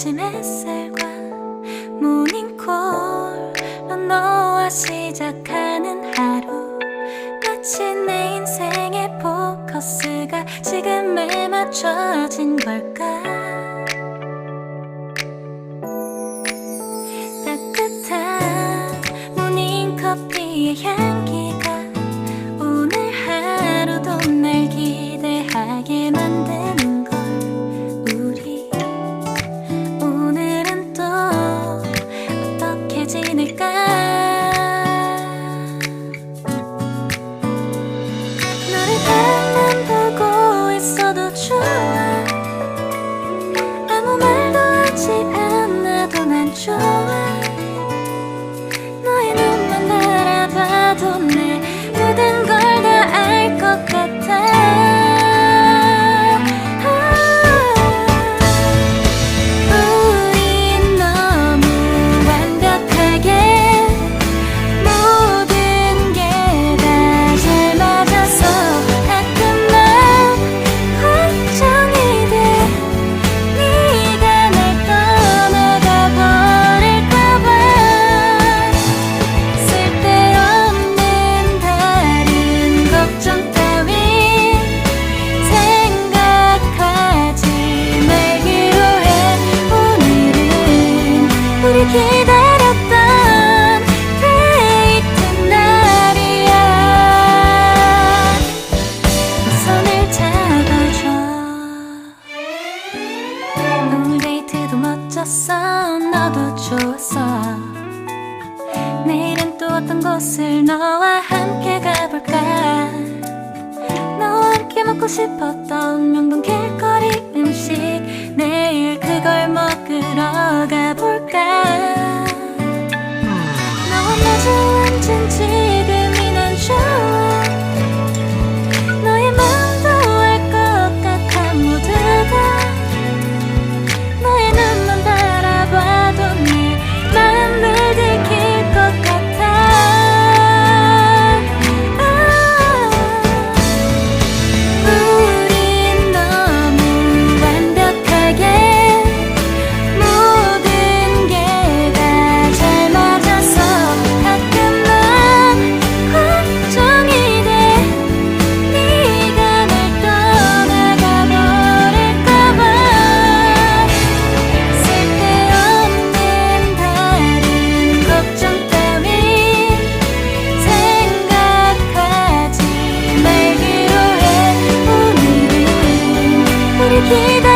아침 햇살과 모닝콜로 너와 시작하는 하루, 마치 내 인생의 포커스가 지금에 맞춰진 걸까. 따뜻한 모닝커피의 향기가 오늘 하루도 날 기대하게 만드는 걸. 우리 오늘은 또 어떻게 지낼까. 너를 바라만 보고 있어도 좋아. 아무 말도 하지 않아도 난 좋아. 너의 눈만 바라봐도 내 모든 걸 다 알 것 같아. 우린 너무 완벽하게 모든 게 다 잘 맞아서 가끔 난 걱정이 돼. 네가 날 떠나가 버릴까봐. 쓸데없는 다른 걱정 따윈 생각하지 말기로 해. 오늘은 우리 기다렸던 데이트 날이야. 손을 잡아줘. 오늘 데이트도 멋졌어. 너도 좋았어. 내일은 또 어떤 곳을 너와 함께 가볼까. 너와 함께 먹고 싶었던 명동 길거리 음식, 내일 그걸 먹으러 가볼까. 너와 마주 앉은 지금이 난 좋아. 너의 마음도 알 것 같아. 모두 다 너의 눈만 바라봐도 내 마음을 들킬 것 같아. 우린 너무 완벽하게 모든 게 다 잘 맞아서 가끔 난 걱정이 돼. 네가 날 떠나가 버릴까봐. 쓸데없는 다른 걱정 따윈 생각하지 말기로 해. 오늘은 우리 기다렸던